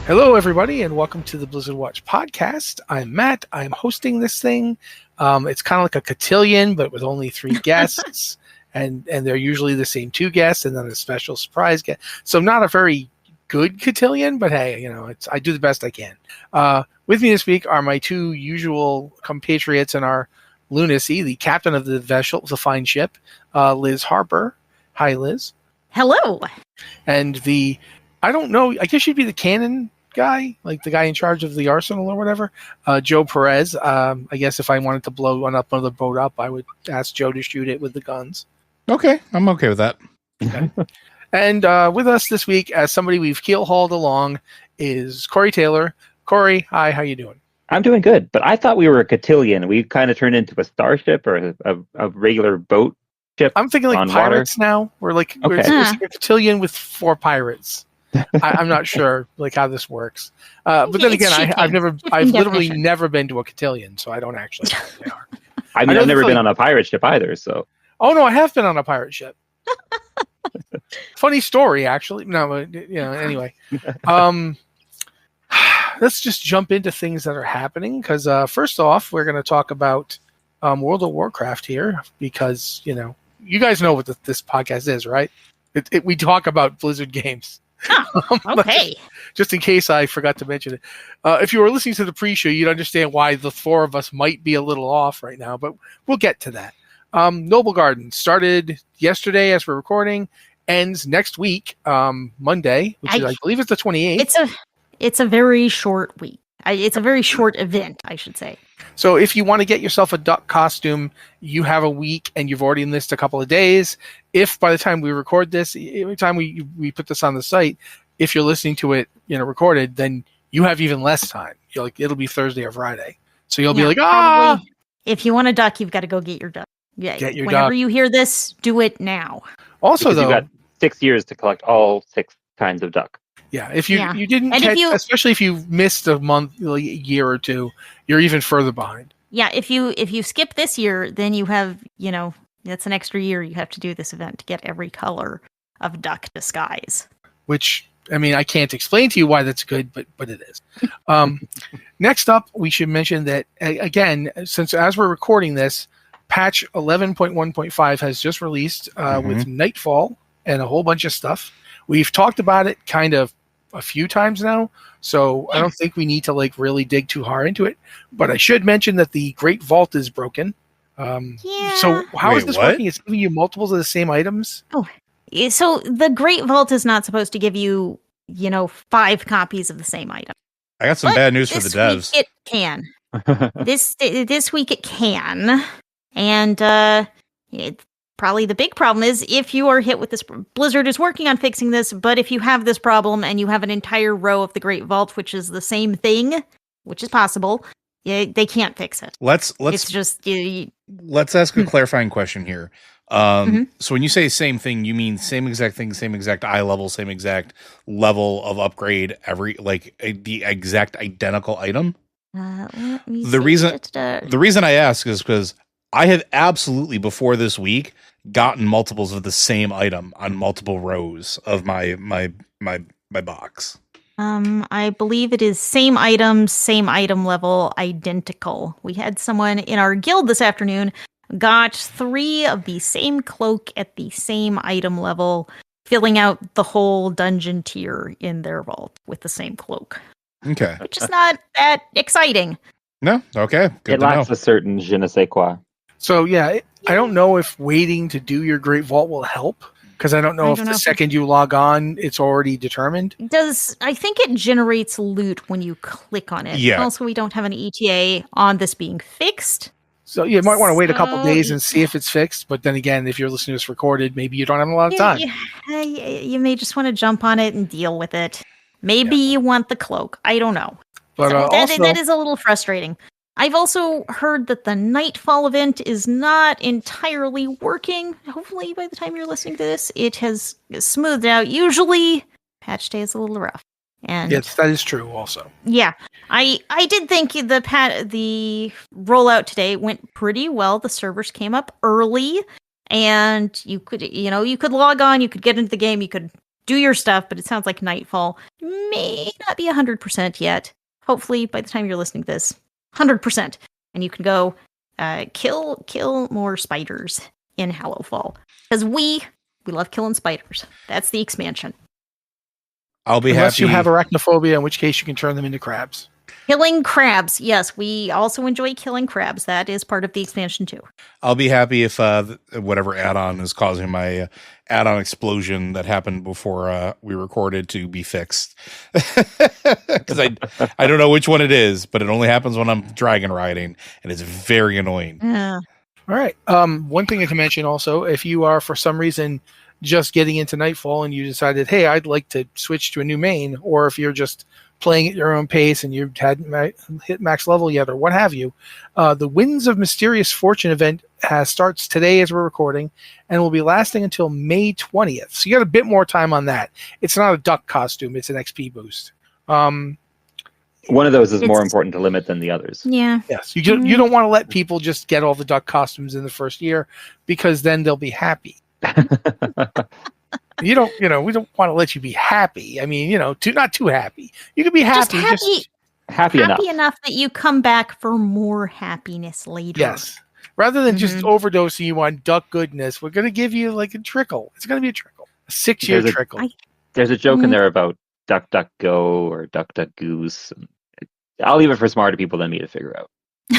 Hello, everybody, and welcome to the Blizzard Watch podcast. I'm Matt. I'm hosting this thing. It's kind of like a cotillion, but with only 3 guests, and they're usually the same 2 guests, and then a special surprise guest. So not a very good cotillion, but hey, I do the best I can. With me this week are my 2 usual compatriots in our lunacy, the captain of the vessel, the fine ship, Liz Harper. Hi, Liz. Hello. And I don't know, I guess you'd be the cannon guy, like the guy in charge of the arsenal or whatever, Joe Perez. I guess if I wanted to blow another boat up, I would ask Joe to shoot it with the guns. Okay, I'm okay with that. Okay. And with us this week, as somebody we've keel-hauled along, is Cory Taylor. Cory, hi, how you doing? I'm doing good, but I thought we were a cotillion. We kind of turned into a starship or a regular boat ship. I'm thinking like pirates water. Now. We're it's a cotillion with 4 pirates. I'm not sure like how this works, but then again, I've literally never been to a cotillion, so I don't actually know what they are. I've never been on a pirate ship either. So, oh no, I have been on a pirate ship. Funny story, actually. No, but anyway, let's just jump into things that are happening because first off, we're going to talk about World of Warcraft here because you guys know what this podcast is, right? We talk about Blizzard games. Oh, okay. Just in case I forgot to mention it. If you were listening to the pre-show, you'd understand why the 4 of us might be a little off right now, but we'll get to that. Noblegarden started yesterday as we're recording, ends next week, Monday, which I believe is the 28th. It's a very short week. It's a very short event, I should say. So if you want to get yourself a duck costume, you have a week and you've already missed a couple of days. If by the time we record this, every time we put this on the site, if you're listening to it, recorded, then you have even less time. It'll be Thursday or Friday. So you'll be like, probably, if you want a duck, you've got to go get your duck. Yeah. Get your Whenever duck. you hear this, do it now. Also, because you've got 6 years to collect all 6 kinds of duck. Yeah, if you didn't catch, especially if you missed a month, a year or 2, you're even further behind. Yeah, if you skip this year, then you have, that's an extra year you have to do this event to get every color of duck disguise. Which, I can't explain to you why that's good, but it is. Next up, we should mention that, again, since as we're recording this, patch 11.1.5 has just released with Nightfall and a whole bunch of stuff. We've talked about it kind of a few times now, so I don't think we need to really dig too hard into it. But I should mention that the Great Vault is broken. So how is this working? It's giving you multiples of the same items? Oh, so the Great Vault is not supposed to give you, 5 copies of the same item. I got some bad news for the devs. It can. This week it can, and probably the big problem is if you are hit with this. Blizzard is working on fixing this, but if you have this problem and you have an entire row of the Great Vault, which is the same thing, which is possible, they can't fix it. Let's ask a clarifying question here. So when you say same thing, you mean same exact thing, same exact eye level, same exact level of upgrade, the exact identical item? The reason I ask is because I have absolutely before this week gotten multiples of the same item on multiple rows of my box. I believe it is same item level, identical. We had someone in our guild this afternoon got 3 of the same cloak at the same item level, filling out the whole dungeon tier in their vault with the same cloak. Okay. Which is not that exciting. No? Okay. Good it lacks a certain je ne sais quoi. So, I don't know if waiting to do your Great Vault will help, because I don't know if the second you log on, it's already determined. I think it generates loot when you click on it. Yeah. Also, we don't have an ETA on this being fixed. So you might want to wait a couple days and see if it's fixed. But then again, if you're listening to this recorded, maybe you don't have a lot of time. You may just want to jump on it and deal with it. Maybe you want the cloak. I don't know. But that is a little frustrating. I've also heard that the Nightfall event is not entirely working. Hopefully, by the time you're listening to this, it has smoothed out. Usually, patch day is a little rough. And yes, that is true also. Yeah. I did think the rollout today went pretty well. The servers came up early, and you could log on, you could get into the game, you could do your stuff, but it sounds like Nightfall may not be 100% yet. Hopefully, by the time you're listening to this, 100%. And you can go kill more spiders in Hallowfall. Because we love killing spiders. That's the expansion. I'll be Unless happy. you have arachnophobia, in which case you can turn them into crabs. Killing crabs. Yes, we also enjoy killing crabs. That is part of the expansion too. I'll be happy if whatever add-on is causing my add-on explosion that happened before we recorded to be fixed. Because I don't know which one it is, but it only happens when I'm dragon riding, and it's very annoying. Yeah. All right. One thing I can mention also, if you are for some reason just getting into Nightfall and you decided, hey, I'd like to switch to a new main, or if you're just playing at your own pace and you hadn't hit max level yet or what have you, the Winds of Mysterious Fortune event starts today as we're recording and will be lasting until May 20th. So you got a bit more time on that. It's not a duck costume. It's an XP boost. One of those is more important to limit than the others. Yeah. Yes. You don't want to let people just get all the duck costumes in the first year, because then they'll be happy. We don't want to let you be happy. I mean, not too happy. You can be happy. Just happy enough that you come back for more happiness later. Yes. Rather than just overdosing you on duck goodness, we're going to give you like a trickle. It's going to be a trickle. A 6-year trickle. There's a joke in there about duck, duck, go or duck, duck, goose. I'll leave it for smarter people than me to figure out.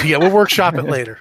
Yeah, we'll workshop it later.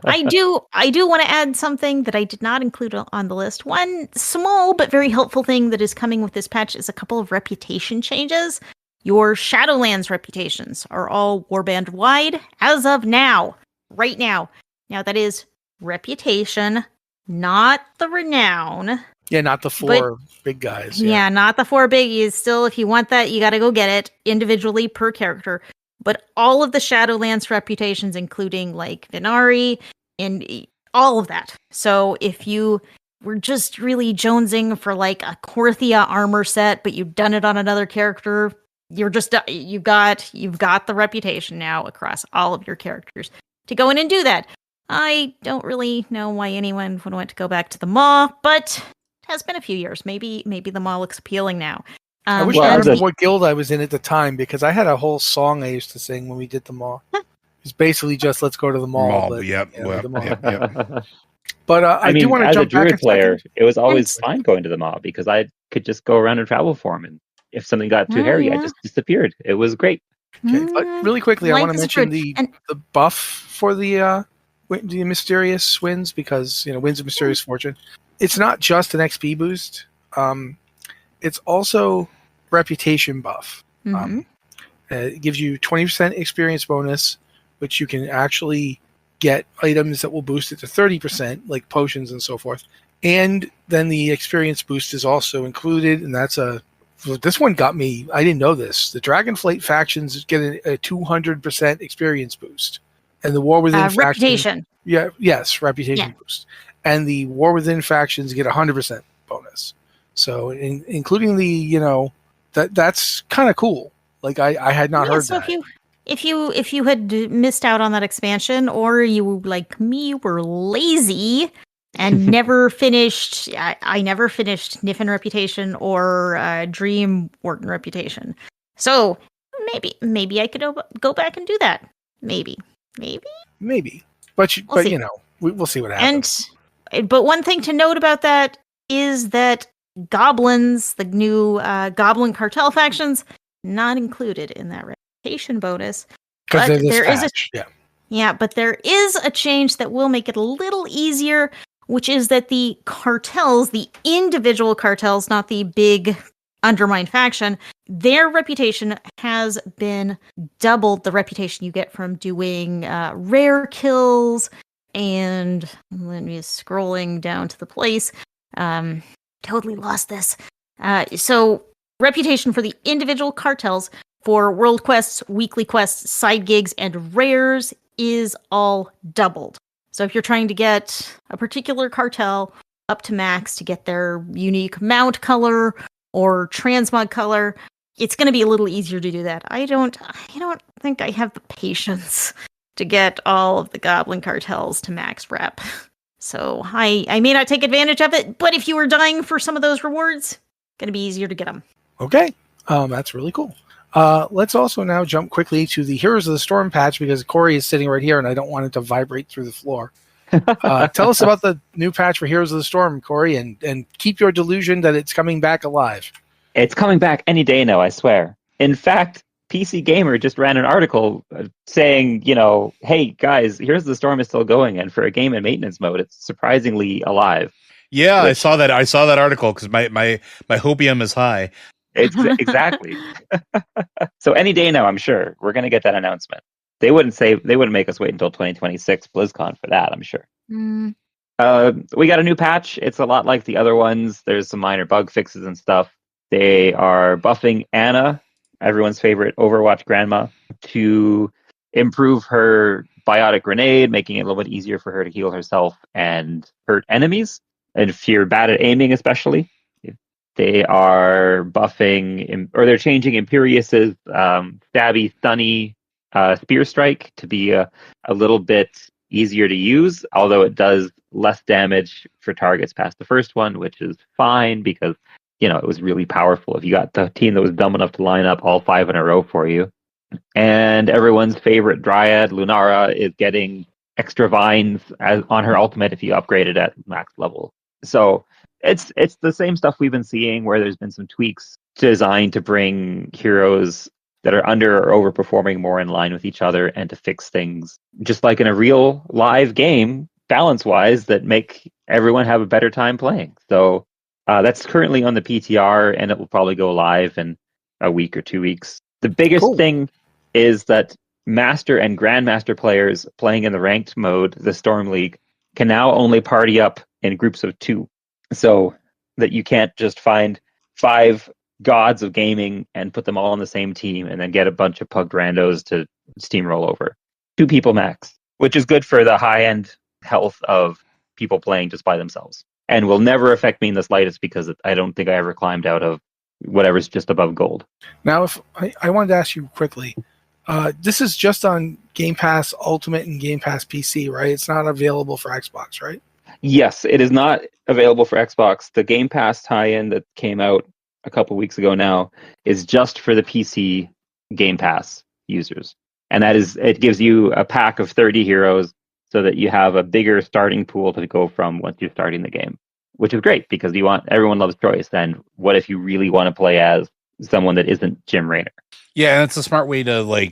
I do want to add something that I did not include on the list. One small but very helpful thing that is coming with this patch is a couple of reputation changes. Your Shadowlands reputations are all warband wide as of now. Right now. Now that is reputation, not the renown. Yeah, not the 4 big guys. Yeah, not the 4 biggies. Still, if you want that, you got to go get it individually per character. But all of the Shadowlands reputations, including like Venari and all of that. So if you were just really jonesing for like a Korthia armor set, but you've done it on another character, you've got the reputation now across all of your characters to go in and do that. I don't really know why anyone would want to go back to the Maw, but it has been a few years. Maybe the Maw looks appealing now. I wish I remember what guild I was in at the time, because I had a whole song I used to sing when we did the Maw. It's basically just let's go to the mall. But, yep. But I do want to jump back as a druid player, it was always fine going to the Maw because I could just go around in travel form, and if something got too hairy, I just disappeared. It was great. Okay, but really quickly, I want to mention the buff for the Mysterious Winds, because Winds of Mysterious Fortune. It's not just an XP boost. It's also reputation buff. It gives you 20% experience bonus, which you can actually get items that will boost it to 30%, like potions and so forth. And then the experience boost is also included, and this one got me. I didn't know this. The Dragonflight factions get a 200% experience boost, and the War Within reputation. Reputation boost, and the War Within factions get 100% bonus. So, including the that's kind of cool. Like I had not heard that. If you had missed out on that expansion, or you like me were lazy and never finished, I never finished Niffin Reputation or Dream Wharton Reputation. So maybe I could go back and do that. Maybe. But we'll see what happens. But one thing to note about that is that goblins, the new goblin cartel factions, not included in that reputation bonus. But there is but there is a change that will make it a little easier, which is that the cartels, the individual cartels, not the big undermined faction, their reputation has been doubled. The reputation you get from doing rare kills, and let me scrolling down to the place. Totally lost this. So reputation for the individual cartels for world quests, weekly quests, side gigs, and rares is all doubled. So if you're trying to get a particular cartel up to max to get their unique mount color or transmog color, it's going to be a little easier to do that. I don't think I have the patience to get all of the goblin cartels to max rep. So I may not take advantage of it, but if you were dying for some of those rewards, going to be easier to get them. Okay, that's really cool. Let's also now jump quickly to the Heroes of the Storm patch because Cory is sitting right here and I don't want it to vibrate through the floor. Tell us about the new patch for Heroes of the Storm, Cory, and keep your delusion that it's coming back alive. It's coming back any day now, I swear. In fact, PC Gamer just ran an article saying, hey guys, Heroes of the Storm is still going, and for a game in maintenance mode, it's surprisingly alive. Yeah, I saw that. I saw that article because my hopium is high. It's exactly. So any day now, I'm sure we're going to get that announcement. They wouldn't make us wait until 2026 BlizzCon for that, I'm sure. Mm. We got a new patch. It's a lot like the other ones. There's some minor bug fixes and stuff. They are buffing Anna, everyone's favorite Overwatch grandma, to improve her biotic grenade, making it a little bit easier for her to heal herself and hurt enemies. And if you're bad at aiming, especially. They are buffing, or they're changing Imperious's stabby, stunny spear strike to be a little bit easier to use, although it does less damage for targets past the first one, which is fine because, it was really powerful if you got the team that was dumb enough to line up all 5 in a row for you. And everyone's favorite Dryad, Lunara, is getting extra vines on her ultimate if you upgrade it at max level. So it's the same stuff we've been seeing where there's been some tweaks designed to bring heroes that are under or overperforming more in line with each other and to fix things just like in a real live game, balance-wise, that make everyone have a better time playing. So that's currently on the PTR, and it will probably go live in a week or 2 weeks. The biggest thing is that Master and Grandmaster players playing in the ranked mode, the Storm League, can now only party up in groups of 2. So that you can't just find 5 gods of gaming and put them all on the same team and then get a bunch of pugged randos to steamroll over. 2 people max, which is good for the high-end health of people playing just by themselves. And will never affect me in the slightest because I don't think I ever climbed out of whatever's just above gold. Now, if I wanted to ask you quickly, this is just on Game Pass Ultimate and Game Pass PC, right? It's not available for Xbox, right? Yes, it is not available for Xbox. The Game Pass tie-in that came out a couple weeks ago now is just for the PC Game Pass users. And it gives you a pack of 30 heroes so that you have a bigger starting pool to go from once you're starting the game, which is great because everyone loves choice. And what if you really want to play as someone that isn't Jim Raynor? Yeah, and it's a smart way to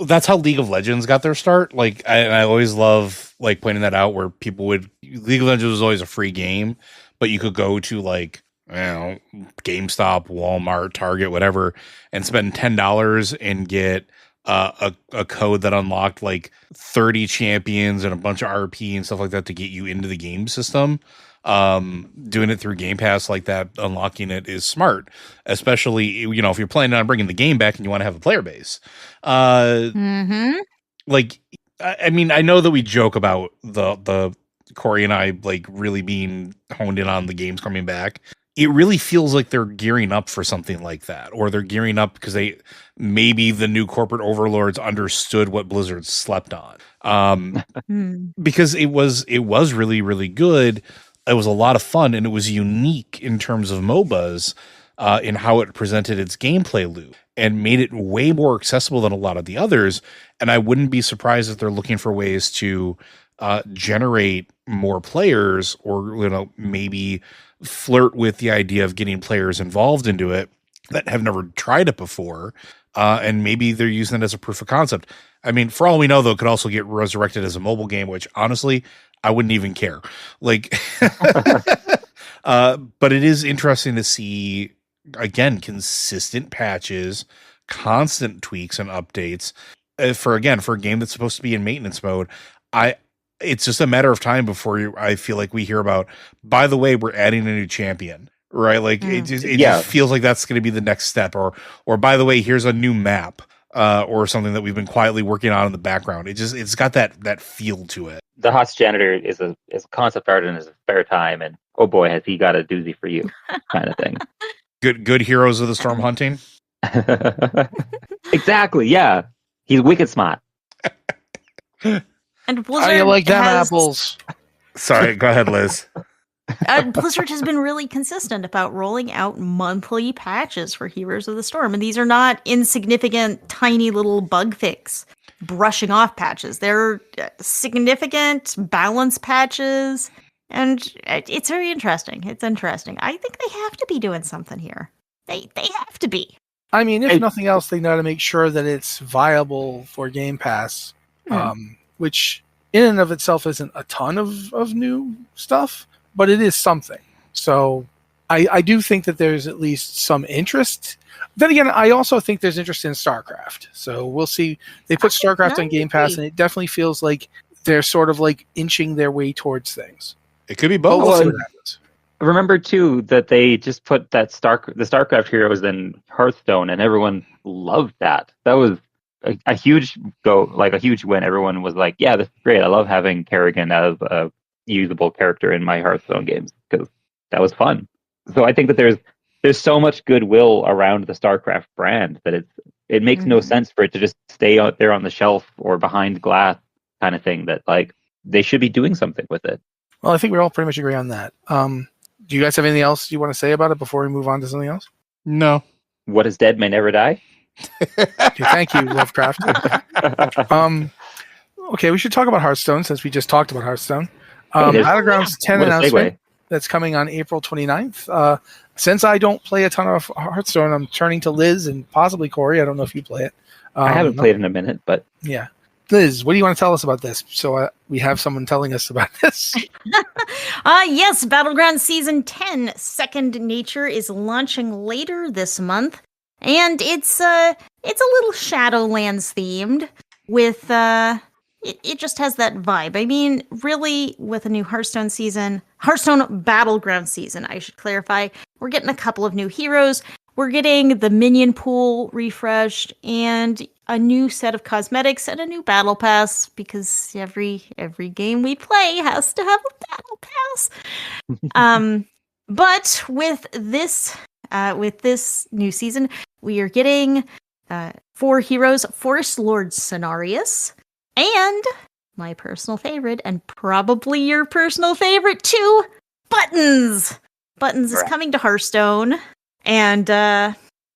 that's how League of Legends got their start. I always love pointing that out where League of Legends was always a free game, but you could go to GameStop, Walmart, Target, whatever, and spend $10 and get a code that unlocked 30 champions and a bunch of RP and stuff like that to get you into the game system. Doing it through Game Pass like that, unlocking it is smart, especially if you're planning on bringing the game back and you want to have a player base. I mean, I know that we joke about the Cory and I really being honed in on the games coming back. It really feels like they're gearing up for something like that, or they're gearing up because maybe the new corporate overlords understood what Blizzard slept on. Because it was really, really good. It was a lot of fun, and it was unique in terms of MOBAs in how it presented its gameplay loop and made it way more accessible than a lot of the others. And I wouldn't be surprised if they're looking for ways to generate more players, or maybe flirt with the idea of getting players involved into it that have never tried it before. And maybe they're using it as a proof of concept. I mean, for all we know, though, it could also get resurrected as a mobile game, which honestly, I wouldn't even care. But it is interesting to see, again, consistent patches, constant tweaks and updates for a game that's supposed to be in maintenance mode. It's just a matter of time before I feel like we hear about, by the way, we're adding a new champion, right? It just feels like that's going to be the next step, or by the way, here's a new map, or something that we've been quietly working on in the background. It's got that feel to it. The Hots janitor is a concept art in his spare time, and oh boy, has he got a doozy for you, kind of thing. Good heroes of the storm hunting. Exactly. Yeah, he's wicked smart. And Blizzard how you like them apples? Sorry, go ahead, Liz. Blizzard has been really consistent about rolling out monthly patches for Heroes of the Storm, and these are not insignificant, tiny little bug fix brushing off patches. They're significant balance patches, and it's very interesting. It's interesting. I think they have to be doing something here. They have to be. I mean, if nothing else, they know to make sure that it's viable for Game Pass, which in and of itself isn't a ton of new stuff, but it is something. So I do think that there's at least some interest. Then again, I also think there's interest in StarCraft. So we'll see. They put StarCraft on Game Pass, and it definitely feels like they're sort of like inching their way towards things. It could be both. We'll see what happens. Remember too that they just put the StarCraft heroes in Hearthstone, and everyone loved that. That was a huge a huge win. Everyone was like, "Yeah, this is great. I love having Kerrigan as a usable character in my Hearthstone games because that was fun." So I think that there's so much goodwill around the StarCraft brand that it makes no sense for it to just stay out there on the shelf or behind glass kind of thing. That like they should be doing something with it. Well, I think we all pretty much agree on that. Do you guys have anything else you want to say about it before we move on to something else? No. What is dead may never die. Okay, thank you, Lovecraft. Okay, we should talk about Hearthstone since we just talked about Hearthstone. Battlegrounds 10 announcement that's coming on April 29th. Since I don't play a ton of Hearthstone, I'm turning to Liz and possibly Cory. I don't know if you play it. I haven't played in a minute, but... Yeah. Liz, what do you want to tell us about this? So we have someone telling us about this. Yes, Battlegrounds Season 10, Second Nature, is launching later this month. And it's a little Shadowlands themed with... It just has that vibe. I mean, really, with a new Hearthstone Battleground season, I should clarify, we're getting a couple of new heroes. We're getting the minion pool refreshed and a new set of cosmetics and a new battle pass because every game we play has to have a battle pass. But with this new season, we are getting 4 heroes: Forest Lord Cenarius, and my personal favorite, and probably your personal favorite too, Buttons. Buttons is coming to Hearthstone, and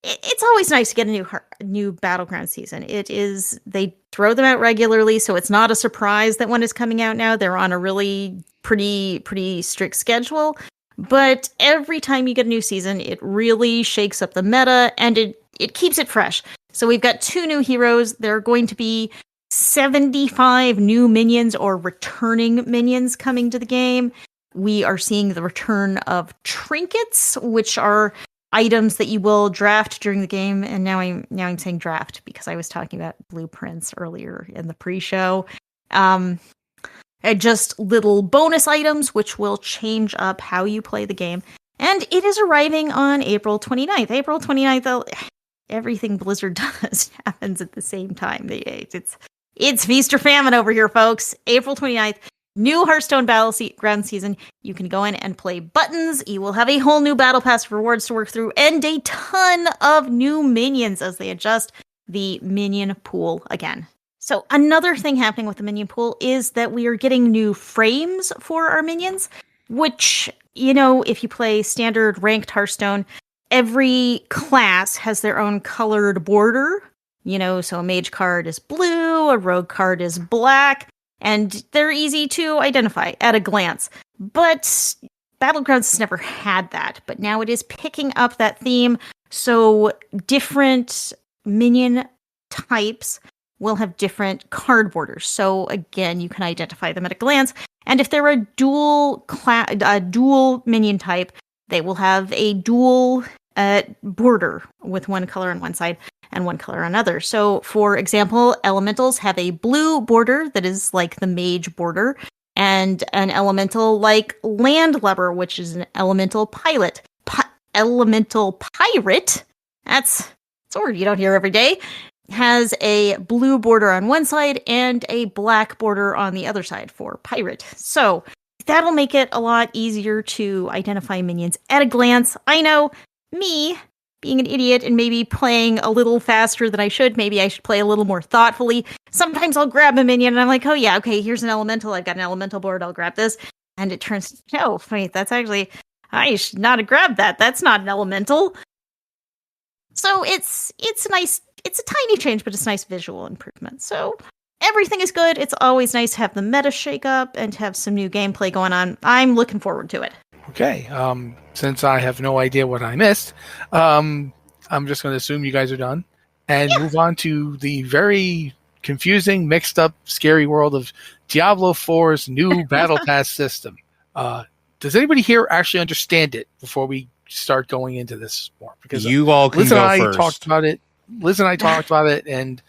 it's always nice to get a new Battleground season. They throw them out regularly, so it's not a surprise that one is coming out now. They're on a really pretty strict schedule, but every time you get a new season, it really shakes up the meta, and it keeps it fresh. So we've got 2 new heroes. There are going to be 75 new minions or returning minions coming to the game. We are seeing the return of trinkets, which are items that you will draft during the game. And now I'm saying draft because I was talking about blueprints earlier in the pre-show. Just little bonus items which will change up how you play the game. And it is arriving on April 29th. April 29th, everything Blizzard does happens at the same time. It's feast or famine over here, folks. April 29th, new Hearthstone Battleground season. You can go in and play Buttons. You will have a whole new battle pass rewards to work through and a ton of new minions as they adjust the minion pool again. So another thing happening with the minion pool is that we are getting new frames for our minions, which, if you play standard ranked Hearthstone, every class has their own colored border. So a mage card is blue, a rogue card is black, and they're easy to identify at a glance. But Battlegrounds has never had that, but now it is picking up that theme. So different minion types will have different card borders. So again, you can identify them at a glance. And if they're a dual minion type, they will have a dual border with one color on one side and one color on another. So, for example, elementals have a blue border that is like the mage border, and an elemental like landlubber, which is an elemental pilot. Elemental pirate, that's a word you don't hear every day, has a blue border on one side and a black border on the other side for pirate. So that'll make it a lot easier to identify minions at a glance. I know, me being an idiot and maybe playing a little faster than I should. Maybe I should play a little more thoughtfully. Sometimes I'll grab a minion and I'm like, oh yeah, okay, here's an elemental. I've got an elemental board. I'll grab this. And it turns, no, wait, that's actually, I should not have grabbed that. That's not an elemental. So it's nice. It's a tiny change, but it's a nice visual improvement. So everything is good. It's always nice to have the meta shake up and to have some new gameplay going on. I'm looking forward to it. Okay. Since I have no idea what I missed, I'm just going to assume you guys are done and move on to the very confusing, mixed up, scary world of Diablo 4's new Battle Pass system. Does anybody here actually understand it before we start going into this more? Because you all can Liz and go I first. talked about it. And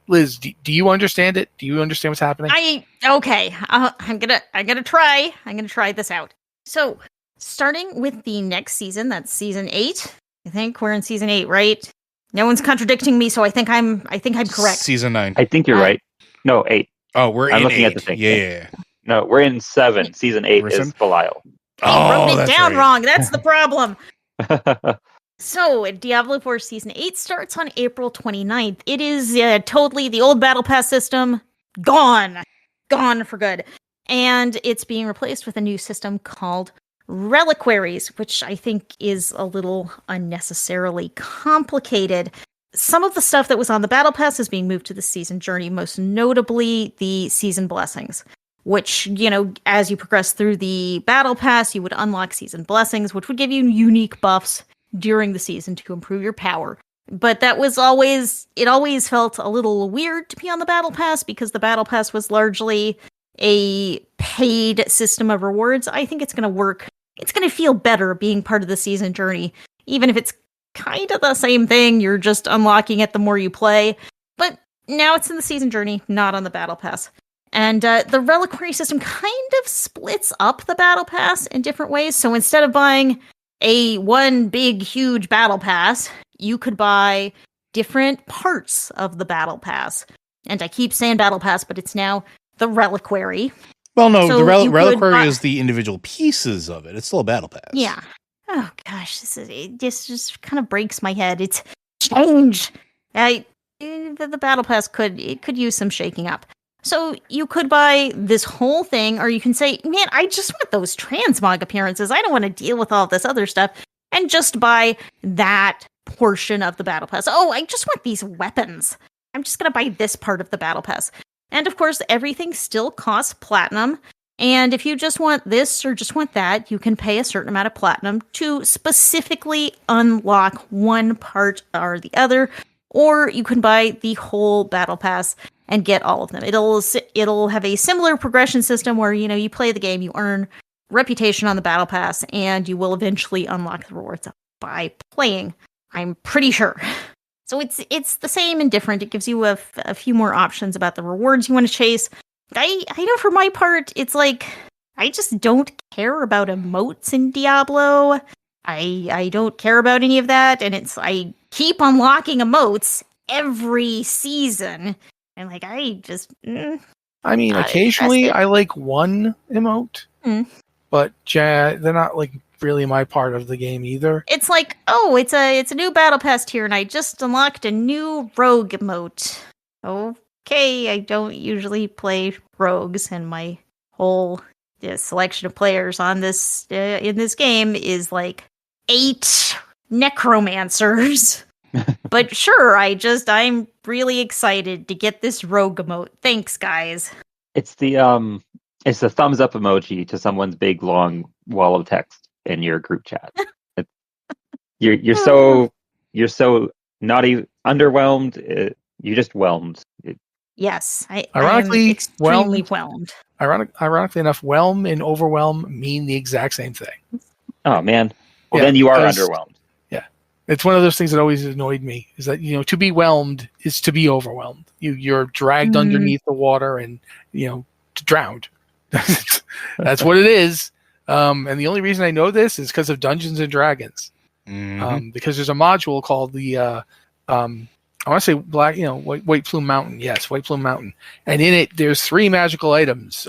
Liz, do you understand it? Do you understand what's happening? Okay. I'm gonna try. I'm gonna try this out. So, starting with the next season, that's season 8. I think we're in season 8, right? No one's contradicting me, so I think I'm correct. Season 9. I think you're right. No, 8. Oh, we're I'm in looking 8. at the thing. Yeah. No, we're in 7. Season 8 is Belial. I wrote it that's down right. wrong. That's the problem. So, Diablo 4 Season 8 starts on April 29th. It is totally the old Battle Pass system. Gone for good. And it's being replaced with a new system called Reliquaries, which I think is a little unnecessarily complicated. Some of the stuff that was on the Battle Pass is being moved to the Season Journey, most notably the Season Blessings, which, as you progress through the Battle Pass, you would unlock Season Blessings, which would give you unique buffs during the season to improve your power. But it always felt a little weird to be on the Battle Pass because the Battle Pass was largely a paid system of rewards. I think it's going to work. It's going to feel better being part of the Season Journey, even if it's kind of the same thing. You're just unlocking it the more you play. But now it's in the Season Journey, not on the Battle Pass. And the Reliquary system kind of splits up the Battle Pass in different ways. So instead of buying one big, huge Battle Pass, you could buy different parts of the Battle Pass. And I keep saying Battle Pass, but it's now the Reliquary. Well, no, So the you Reliquary could is the individual pieces of it. It's still a battle pass. Yeah. Oh gosh, it just kind of breaks my head. It's change. The Battle Pass could use some shaking up. So you could buy this whole thing, or you can say, man, I just want those transmog appearances. I don't want to deal with all this other stuff, and just buy that portion of the Battle Pass. Oh, I just want these weapons. I'm just going to buy this part of the Battle Pass. And of course, everything still costs platinum. And if you just want this or just want that, you can pay a certain amount of platinum to specifically unlock one part or the other. Or you can buy the whole Battle Pass and get all of them. It'll have a similar progression system where, you play the game, you earn reputation on the Battle Pass, and you will eventually unlock the rewards by playing. I'm pretty sure. So it's the same and different. It gives you a few more options about the rewards you want to chase. I know for my part, it's like, I just don't care about emotes in Diablo. I don't care about any of that, and I keep unlocking emotes every season. And I just... occasionally I like one emote, but they're not really my part of the game either. It's like, oh, it's a new Battle Pass tier, and I just unlocked a new rogue emote. Okay, I don't usually play rogues, and my whole selection of players on this in this game is 8 necromancers. But sure, I'm really excited to get this rogue emote. Thanks, guys. It's the thumbs up emoji to someone's big long wall of text in your group chat. You're so not even underwhelmed. You're just whelmed. Yes, I Ironically, am extremely whelmed. Ironically enough, whelm and overwhelm mean the exact same thing. Oh man, well then you are underwhelmed. It's one of those things that always annoyed me, is that, to be whelmed is to be overwhelmed. You're dragged underneath the water and, drowned. That's what it is. And the only reason I know this is because of Dungeons and Dragons. Because there's a module called the, I want to say White Plume Mountain. Yes, White Plume Mountain. And in it, there's 3 magical items,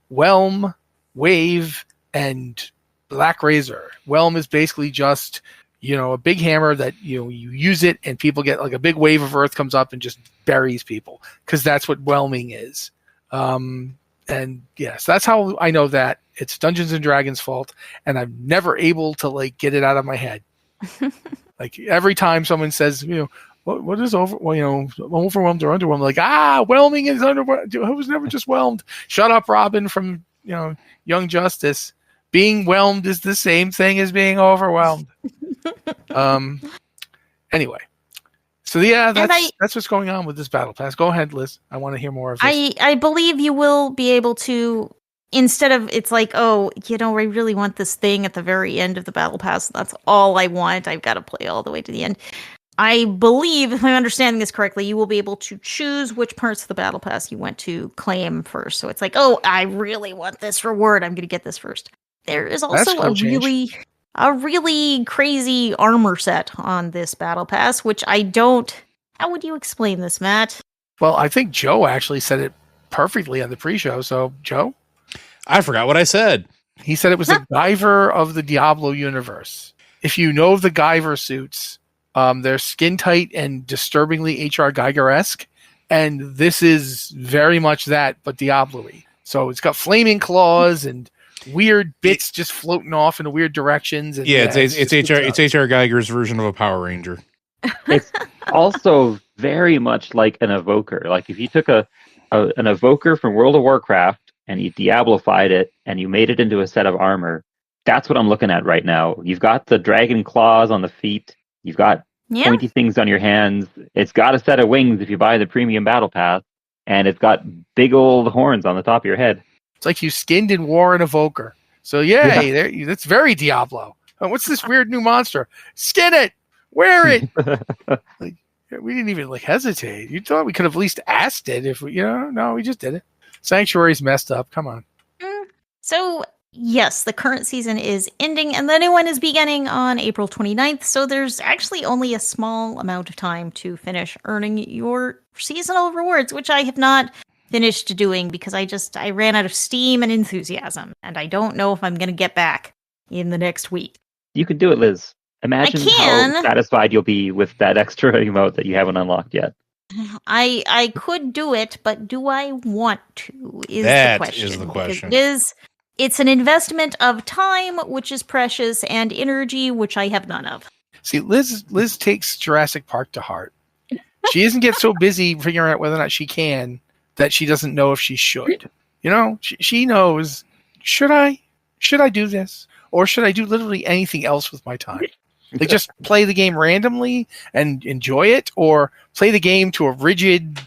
Whelm, Wave, and Black Razor. Whelm is basically just... a big hammer that, you use it and people get a big wave of earth comes up and just buries people, because that's what whelming is. And yes, that's how I know that it's Dungeons and Dragons' fault, and I'm never able to like get it out of my head. Like every time someone says, what is overwhelmed or underwhelmed? Like, whelming is underwhelmed. Who's never just whelmed? Shut up, Robin from Young Justice. Being whelmed is the same thing as being overwhelmed. Anyway, so yeah, that's what's going on with this battle pass. Go ahead, Liz. I want to hear more of this. I believe you will be able to, instead of it's like, I really want this thing at the very end of the battle pass. That's all I want. I've got to play all the way to the end. I believe, if I'm understanding this correctly, you will be able to choose which parts of the battle pass you want to claim first. So it's like, I really want this reward. I'm going to get this first. There is also a really crazy armor set on this battle pass, which I don't. How would you explain this, Matt? Well, I think Joe actually said it perfectly on the pre-show. So, Joe? I forgot what I said. He said it was the Guyver of the Diablo universe. If you know the Guyver suits, they're skin tight and disturbingly H.R. Geiger-esque, and this is very much that, but Diablo-y. So it's got flaming claws and weird bits just floating off in weird directions. And it's H.R. Geiger's version of a Power Ranger. It's also very much like an evoker. Like if you took an evoker from World of Warcraft and you Diablo-fied it and you made it into a set of armor, that's what I'm looking at right now. You've got the dragon claws on the feet. You've got pointy things on your hands. It's got a set of wings if you buy the premium battle pass, and it's got big old horns on the top of your head. It's like you skinned and wore an evoker. So that's very Diablo. Oh, what's this weird new monster? Skin it, wear it. Like, we didn't even hesitate. You thought we could have at least asked it if we, no, we just did it. Sanctuary's messed up. Come on. So yes, the current season is ending and the new one is beginning on April 29th. So there's actually only a small amount of time to finish earning your seasonal rewards, which I have not finished doing because I ran out of steam and enthusiasm, and I don't know if I'm going to get back in the next week. You can do it, Liz. Imagine how satisfied you'll be with that extra emote that you haven't unlocked yet. I could do it, but do I want to? That is the question. It's an investment of time, which is precious, and energy, which I have none of. See, Liz takes Jurassic Park to heart. She doesn't get so busy figuring out whether or not she can that she doesn't know if she should. She knows, should I do this? Or should I do literally anything else with my time? Like just play the game randomly and enjoy it, or play the game to a rigid,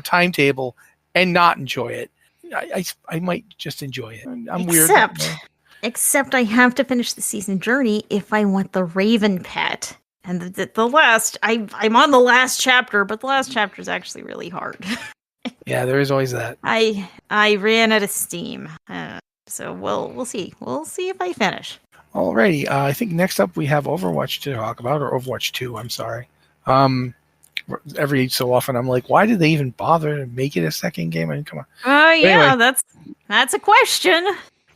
timetable and not enjoy it. I might just enjoy it. I'm weird. Except I have to finish the season journey if I want the Raven pet. And the last, I'm on the last chapter, but the last chapter is actually really hard. Yeah, there is always that. I ran out of steam, so we'll see. We'll see if I finish. Alrighty, I think next up we have Overwatch to talk about, or Overwatch 2. I'm sorry. Every so often I'm like, why did they even bother to make it a second game? I mean, come on. Yeah, anyway, that's a question.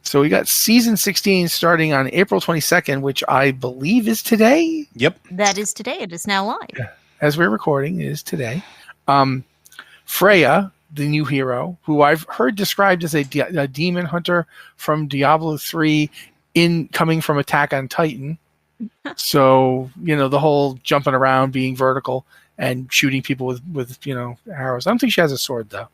So we got season 16 starting on April 22nd, which I believe is today. Yep, that is today. It is now live. Yeah. As we're recording, it is today. Freya, the new hero, who I've heard described as a demon hunter from Diablo 3 coming from Attack on Titan. So, the whole jumping around, being vertical, and shooting people with arrows. I don't think she has a sword, though.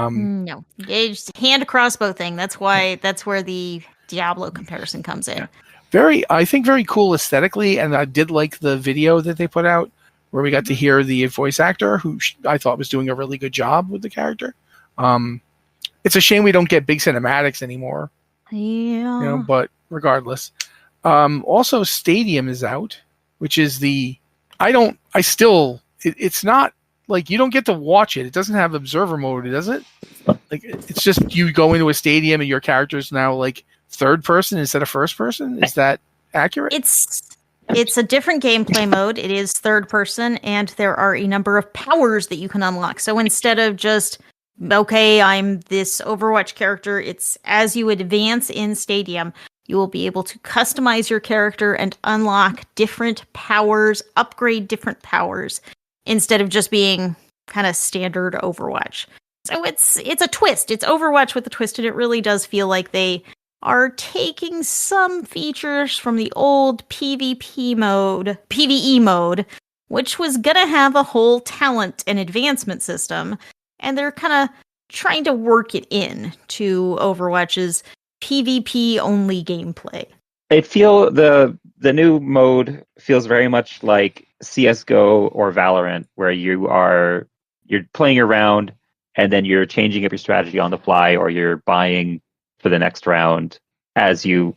No. It's hand crossbow thing. That's where the Diablo comparison comes in. Yeah. I think very cool aesthetically, and I did like the video that they put out, where we got to hear the voice actor, who I thought was doing a really good job with the character. It's a shame we don't get big cinematics anymore. Yeah. But regardless. Also, Stadium is out, which is it's not, like, you don't get to watch it. It doesn't have observer mode, does it? Like, it's just you go into a stadium and your character is now, like, third person instead of first person? Is that accurate? It's a different gameplay mode. It is third person, and there are a number of powers that you can unlock. So instead of just, okay, I'm this Overwatch character, it's as you advance in Stadium, you will be able to customize your character and unlock different powers, upgrade different powers, instead of just being kind of standard Overwatch. So it's a twist. It's Overwatch with a twist, and it really does feel like they are taking some features from the old PvE mode, which was gonna have a whole talent and advancement system, and they're kind of trying to work it in to Overwatch's PvP only gameplay. The new mode feels very much like CS:GO or Valorant, where you're playing around and then you're changing up your strategy on the fly, or you're buying for the next round as you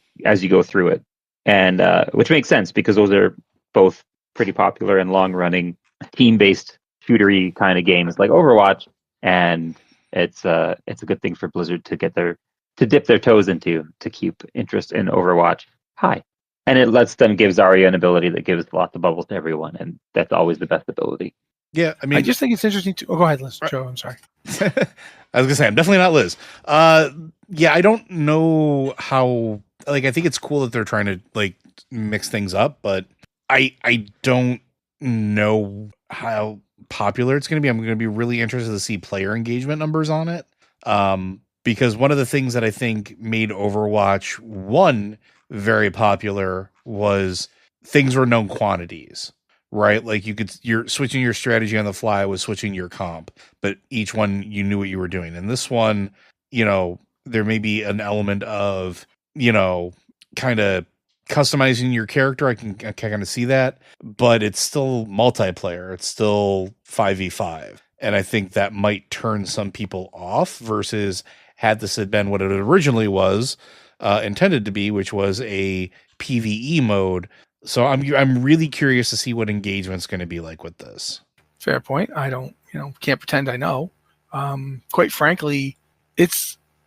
go through it, and which makes sense because those are both pretty popular and long-running team-based shootery kind of games like Overwatch, and it's a good thing for Blizzard to dip their toes into to keep interest in Overwatch high. And it lets them give Zarya an ability that gives lots of bubbles to everyone, and that's always the best ability. Yeah, I mean, I just think it's interesting to. Oh, go ahead, Liz. Joe, I'm sorry. I was gonna say I'm definitely not Liz. Yeah, I don't know how. Like, I think it's cool that they're trying to like mix things up, but I don't know how popular it's gonna be. I'm gonna be really interested to see player engagement numbers on it. Because one of the things that I think made Overwatch 1 very popular was things were known quantities, right? Like you're switching your strategy on the fly was switching your comp, but each one you knew what you were doing. And this one, there may be an element of, kind of customizing your character. I can kind of see that, but it's still multiplayer. It's still 5v5. And I think that might turn some people off versus had this had been what it originally was intended to be, which was a PvE mode. So I'm really curious to see what engagement's going to be like with this. Fair point. I don't, can't pretend I know. Quite frankly,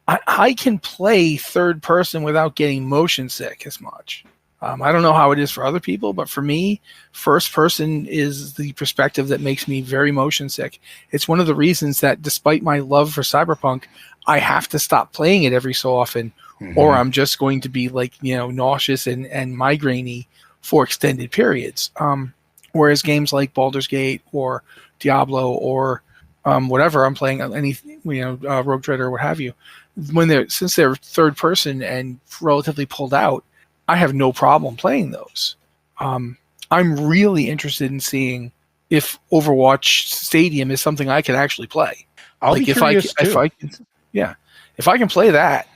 I can play third person without getting motion sick as much. I don't know how it is for other people, but for me, first person is the perspective that makes me very motion sick. It's one of the reasons that despite my love for Cyberpunk, I have to stop playing it every so often, or I'm just going to be like, nauseous and migrainey for extended periods. Whereas games like Baldur's Gate or Diablo or whatever I'm playing, anything, Rogue Trader or what have you, since they're third person and relatively pulled out, I have no problem playing those. I'm really interested in seeing if Overwatch Stadium is something I can actually play. If I can play that,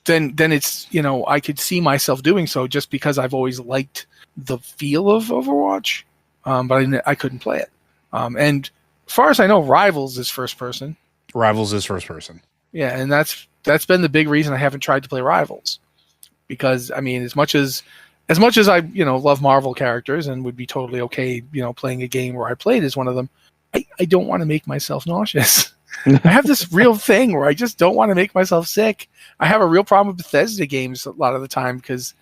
then it's, I could see myself doing so just because I've always liked the feel of Overwatch, but I couldn't play it. And as far as I know, Rivals is first person. Yeah, and that's been the big reason I haven't tried to play Rivals. Because as much as I love Marvel characters and would be totally okay playing a game where I played as one of them, I don't want to make myself nauseous. I have this real thing where I just don't want to make myself sick. I have a real problem with Bethesda games a lot of the time because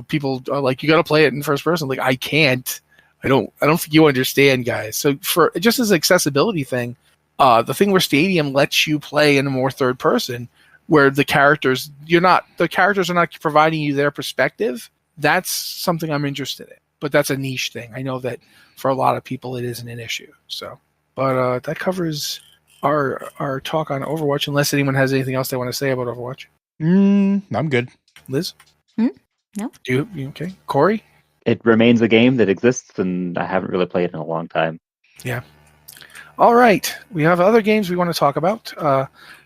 people are like, you got to play it in first person. Like, I can't. I don't think you understand, guys. So for just as an accessibility thing, the thing where Stadium lets you play in a more third person, where the characters are not providing you their perspective, that's something I'm interested in. But that's a niche thing. I know that for a lot of people it isn't an issue. So, but that covers our talk on Overwatch. Unless anyone has anything else they want to say about Overwatch. I'm good. Liz? No. You okay? Cory? It remains a game that exists, and I haven't really played it in a long time. Yeah. All right. We have other games we want to talk about.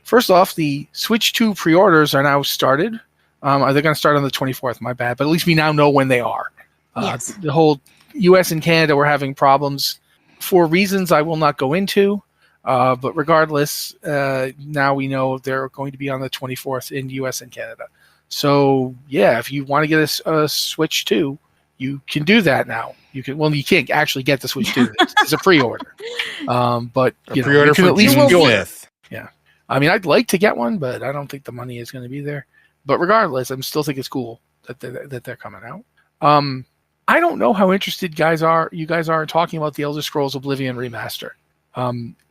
First off, the Switch 2 pre-orders are now started. They're going to start on the 24th, my bad, but at least we now know when they are. Yes. The whole US and Canada were having problems for reasons I will not go into, but regardless, now we know they're going to be on the 24th in US and Canada. So, yeah, if you want to get a Switch 2, you can do that now. You can't actually get the Switch 2. It's a pre-order. But a pre-order for at least June 5th. Yeah. I'd like to get one, but I don't think the money is going to be there. But regardless, I still think it's cool that they're coming out. I don't know how interested you guys are in talking about the Elder Scrolls Oblivion remaster.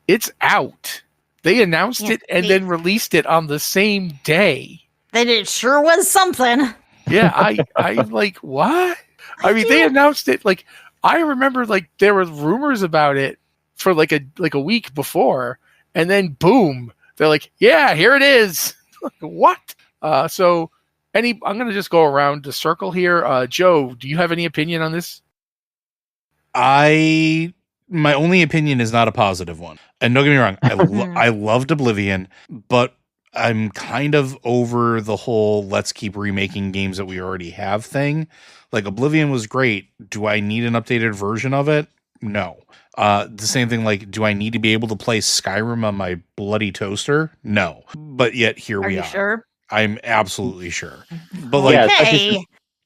It's out. They announced it and then released it on the same day. Then it sure was something. Yeah, I like, what? They announced it like, I remember like there were rumors about it for like a week before, and then boom, they're like, yeah, here it is. What? So I'm going to just go around the circle here. Joe, do you have any opinion on this? My only opinion is not a positive one. And don't get me wrong, I loved Oblivion, but I'm kind of over the whole let's keep remaking games that we already have thing. Like, Oblivion was great. Do I need an updated version of it? No. The same thing, like, do I need to be able to play Skyrim on my bloody toaster? No. But yet here we are. Are you sure? I'm absolutely sure. But like,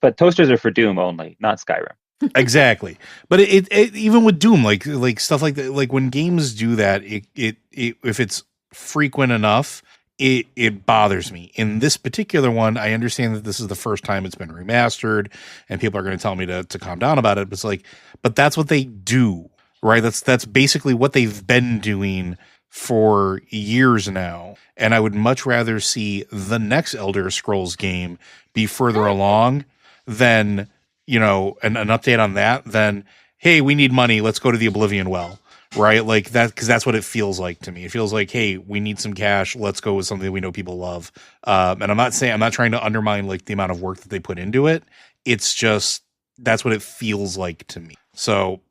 but toasters are for Doom only, not Skyrim. Exactly. But it even with Doom, like stuff like that, like when games do that, it if it's frequent enough, it bothers me. In this particular one, I understand that this is the first time it's been remastered, and people are going to tell me to calm down about it. But it's like, but that's what they do, right? That's basically what they've been doing for years now. And I would much rather see the next Elder Scrolls game be further along than, you know, an update on that, than, hey, we need money, let's go to the Oblivion well. Right, like that, because that's what it feels like to me. It feels like, hey, we need some cash. Let's go with something we know people love. And I'm not trying to undermine like the amount of work that they put into it. It's just that's what it feels like to me. So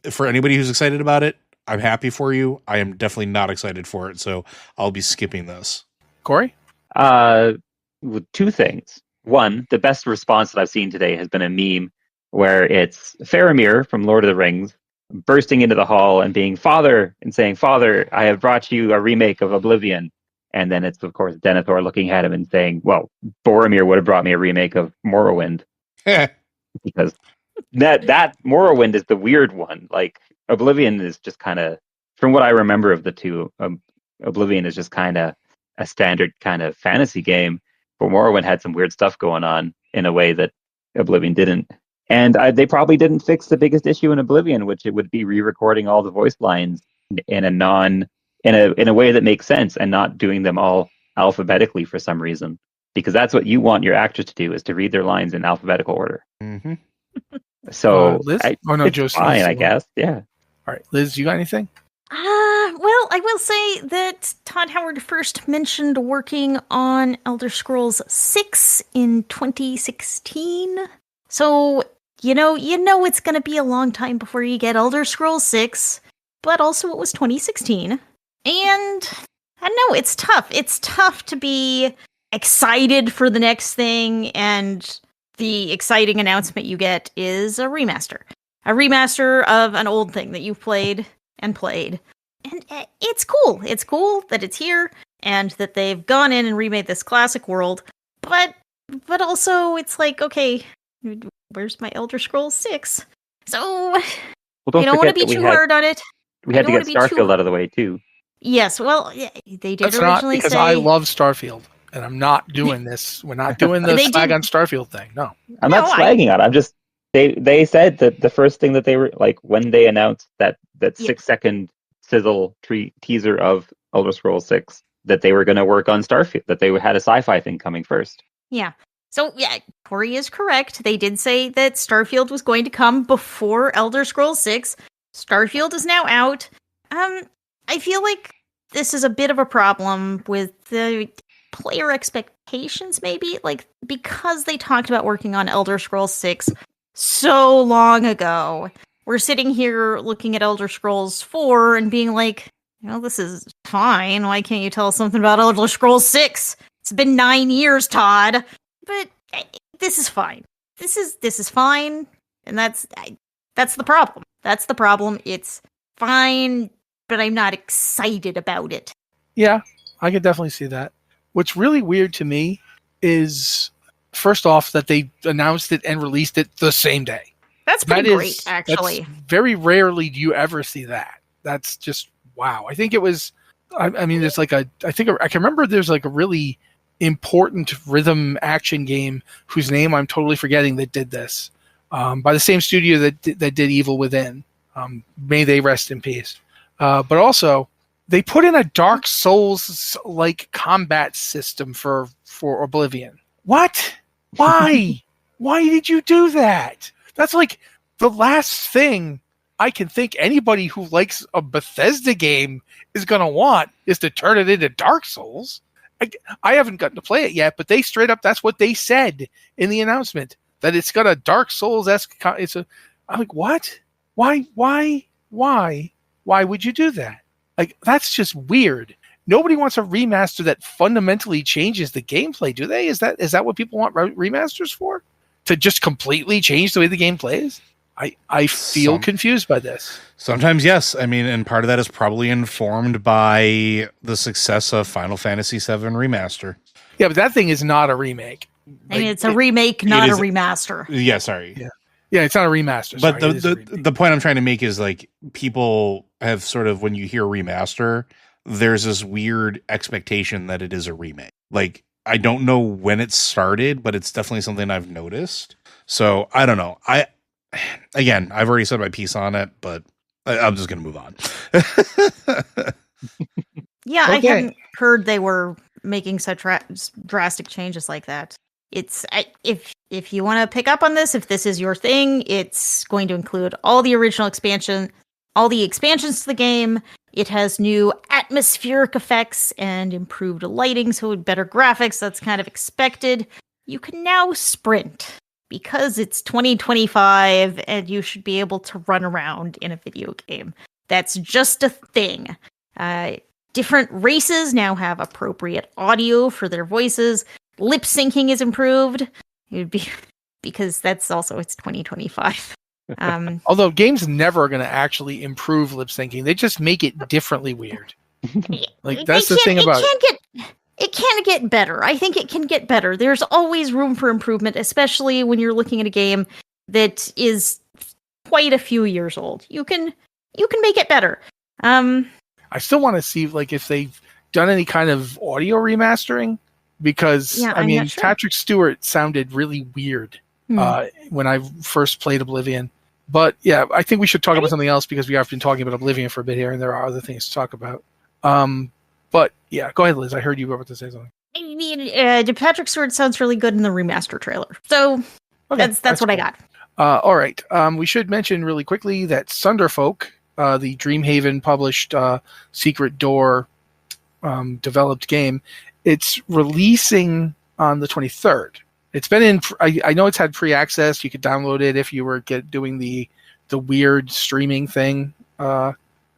for anybody who's excited about it, I'm happy for you. I am definitely not excited for it, so I'll be skipping this. Cory? With two things. One, the best response that I've seen today has been a meme where it's Faramir from Lord of the Rings bursting into the hall and being Father and saying, Father, I have brought you a remake of Oblivion. And then it's, of course, Denethor looking at him and saying, well, Boromir would have brought me a remake of Morrowind. Because that Morrowind is the weird one. Like, Oblivion is just kind of, from what I remember of the two, Oblivion is just kind of a standard kind of fantasy game. But Morrowind had some weird stuff going on in a way that Oblivion didn't. And they probably didn't fix the biggest issue in Oblivion, which it would be re-recording all the voice lines in a way that makes sense and not doing them all alphabetically for some reason. Because that's what you want your actors to do, is to read their lines in alphabetical order. Mm-hmm. So Liz? it's fine, I guess. Yeah. All right, Liz, you got anything? Well, I will say that Todd Howard first mentioned working on Elder Scrolls 6 in 2016. So, you know it's going to be a long time before you get Elder Scrolls 6, but also it was 2016. And I don't know, it's tough. It's tough to be excited for the next thing, and the exciting announcement you get is a remaster. A remaster of an old thing that you've played. And it's cool. It's cool that it's here and that they've gone in and remade this classic world. But also it's like, okay, where's my Elder Scrolls 6? So I don't want to be too hard on it. We had to get Starfield out of the way too. Yes, well, they did originally not because say, I love Starfield, and I'm not doing this. We're not doing the slag on Starfield thing. No, I'm not slagging on it. I'm just they said that the first thing that they were like when they announced that 6-second sizzle teaser of Elder Scrolls 6 that they were going to work on Starfield, that they had a sci-fi thing coming first. Yeah. So, yeah, Cory is correct. They did say that Starfield was going to come before Elder Scrolls 6. Starfield is now out. I feel like this is a bit of a problem with the player expectations, maybe. Like, because they talked about working on Elder Scrolls 6 so long ago, we're sitting here looking at Elder Scrolls 4 and being like, this is fine. Why can't you tell us something about Elder Scrolls 6? It's been 9 years, Todd. But this is fine. This is fine, and that's the problem. That's the problem. It's fine, but I'm not excited about it. Yeah, I could definitely see that. What's really weird to me is, first off, that they announced it and released it the same day. That's pretty great, actually. Very rarely do you ever see that. That's just wow. I think it was. I mean, there's like I can remember there's like a really important rhythm action game whose name I'm totally forgetting that did this, by the same studio that did Evil Within. May they rest in peace. But also, they put in a Dark Souls like combat system for Oblivion. What? Why? Why did you do that? That's like the last thing I can think anybody who likes a Bethesda game is going to want is to turn it into Dark Souls. I haven't gotten to play it yet, but they straight up, that's what they said in the announcement, that it's got a Dark Souls-esque. I'm like, what? Why would you do that? Like, that's just weird. Nobody wants a remaster that fundamentally changes the gameplay, do they? Is that what people want remasters for? To just completely change the way the game plays? I feel confused by this. Sometimes, yes. I mean, and part of that is probably informed by the success of Final Fantasy VII Remaster. Yeah, but that thing is not a remake. I mean, it's a remake, not a remaster. Yeah, sorry. Yeah, it's not a remaster. But the point I'm trying to make is, like, people have sort of, when you hear remaster, there's this weird expectation that it is a remake. Like, I don't know when it started, but it's definitely something I've noticed. So I don't know. Again, I've already said my piece on it, but I'm just going to move on. Yeah, okay. I hadn't heard they were making such drastic changes like that. If you want to pick up on this, if this is your thing, it's going to include all the original expansions to the game. It has new atmospheric effects and improved lighting, so better graphics. That's kind of expected. You can now sprint because it's 2025 and you should be able to run around in a video game. That's just a thing. Different races now have appropriate audio for their voices. Lip syncing is improved. Because that's also, it's 2025. Although games never are going to actually improve lip syncing, they just make it differently weird. Like, that's the thing about it. It can get better. I think it can get better. There's always room for improvement, especially when you're looking at a game that is quite a few years old. You can make it better. I still want to see, like, if they've done any kind of audio remastering, because I mean, sure. Patrick Stewart sounded really weird when I first played Oblivion. But yeah, I think we should talk about something else, because we have been talking about Oblivion for a bit here, and there are other things to talk about. But yeah, go ahead, Liz. I heard you were about to say something. I mean, Patrick Stewart sounds really good in the remaster trailer. So that's what cool. I got. All right. We should mention really quickly that Sunderfolk, the Dreamhaven published Secret Door developed game, it's releasing on the 23rd. It's been in. I know it's had pre-access. You could download it if you were doing the weird streaming thing.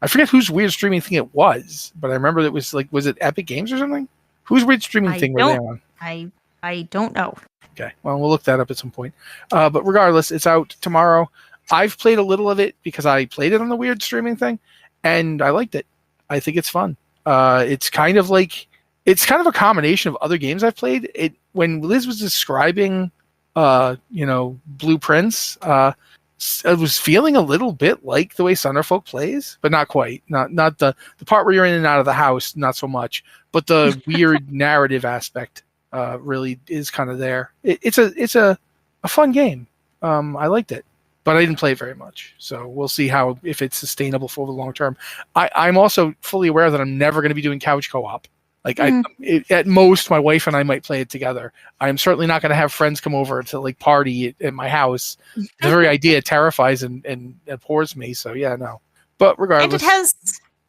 I forget whose weird streaming thing it was, but I remember it was like, was it Epic Games or something? Whose weird streaming thing were they on? I don't know. Okay, well, we'll look that up at some point. But regardless, it's out tomorrow. I've played a little of it because I played it on the weird streaming thing, and I liked it. I think it's fun. It's kind of a combination of other games I've played. When Liz was describing, Blueprints, I was feeling a little bit like the way Sunderfolk plays, but not quite. Not the part where you're in and out of the house, not so much. But the weird narrative aspect really is kind of there. It's a fun game. I liked it, but I didn't play it very much. So we'll see if it's sustainable for the long term. I'm also fully aware that I'm never going to be doing couch co-op. Like at most, my wife and I might play it together. I'm certainly not going to have friends come over to like party at my house. The very idea terrifies and abhors me. So yeah, no. But regardless, and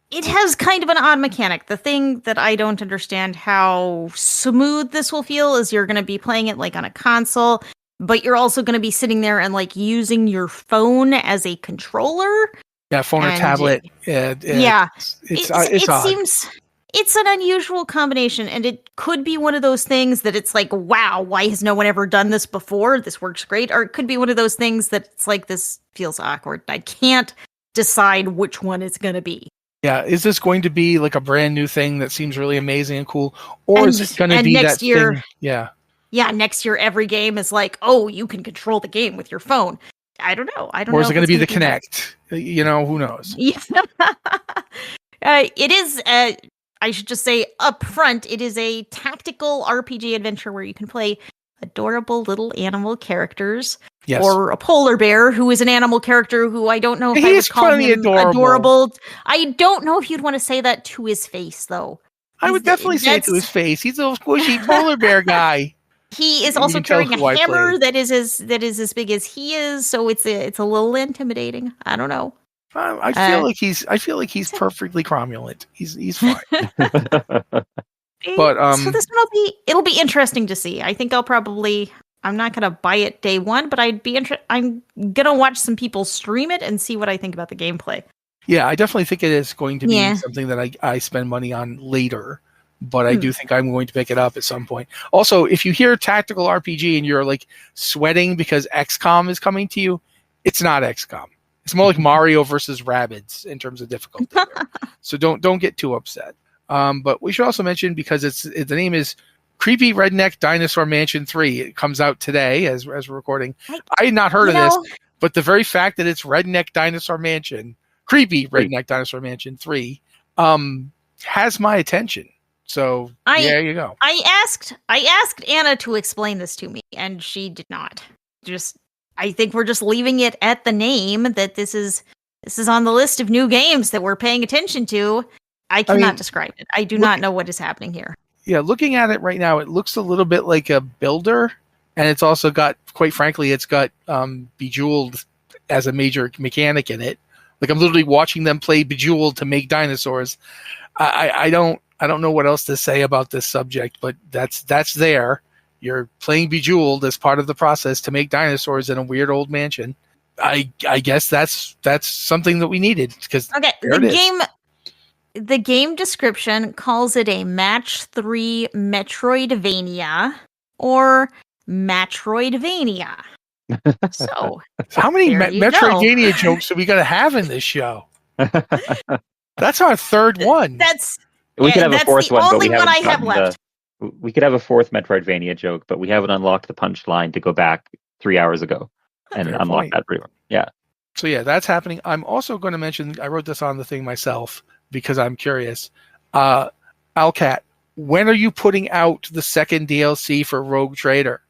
it has kind of an odd mechanic. The thing that I don't understand how smooth this will feel is you're going to be playing it like on a console, but you're also going to be sitting there and like using your phone as a controller. Yeah, phone or tablet. Yeah, it's it odd. seems. It's an unusual combination, and it could be one of those things that it's like, wow, why has no one ever done this before? This works great. Or it could be one of those things that it's like, this feels awkward. I can't decide which one it's going to be. Yeah, is this going to be like a brand new thing that seems really amazing and cool? Or is it going to be that year, thing? Yeah. Yeah, next year every game is like, oh, you can control the game with your phone. I don't know. Or is it going to be the Kinect? Who knows? Yeah. It is... I should just say up front, it is a tactical RPG adventure where you can play adorable little animal characters. Yes. Or a polar bear, who is an animal character who I don't know if I would call him adorable. I don't know if you'd want to say that to his face, though. I would definitely say it to his face. He's a squishy polar bear guy. He is also carrying a hammer that is as big as he is, so it's a little intimidating. I don't know. I feel like he's perfectly cromulent. He's fine. But so this one it'll be interesting to see. I think I'm not gonna buy it day one, but I'm gonna watch some people stream it and see what I think about the gameplay. Yeah, I definitely think it is going to be something that I spend money on later, but I do think I'm going to pick it up at some point. Also, if you hear tactical RPG and you're like sweating because XCOM is coming to you, it's not XCOM. It's more like Mario versus Rabbids in terms of difficulty. So don't get too upset. But we should also mention, because the name is Creepy Redneck Dinosaur Mansion 3. It comes out today as we're recording. I had not heard of this, but the very fact that it's Redneck Dinosaur Mansion, Creepy Redneck Dinosaur Mansion 3, has my attention. So there you go. I asked Anna to explain this to me, and she did not. I think we're just leaving it at the name that this is on the list of new games that we're paying attention to. I cannot describe it. I do not know what is happening here. Yeah, looking at it right now, it looks a little bit like a builder, and it's also got, quite frankly, it's got Bejeweled as a major mechanic in it. Like, I'm literally watching them play Bejeweled to make dinosaurs. I don't know what else to say about this subject, but that's there. You're playing Bejeweled as part of the process to make dinosaurs in a weird old mansion. I guess that's something that we needed, because the game description calls it a Match 3 Metroidvania or Metroidvania. So how many Metroidvania jokes are we going to have in this show? That's our third one. We could have a fourth one, but we haven't I have left. We could have a fourth Metroidvania joke, but we haven't unlocked the punchline to go back 3 hours ago and unlock that. Yeah. So yeah, that's happening. I'm also going to mention, I wrote this on the thing myself because I'm curious. Alcat, when are you putting out the second DLC for Rogue Trader?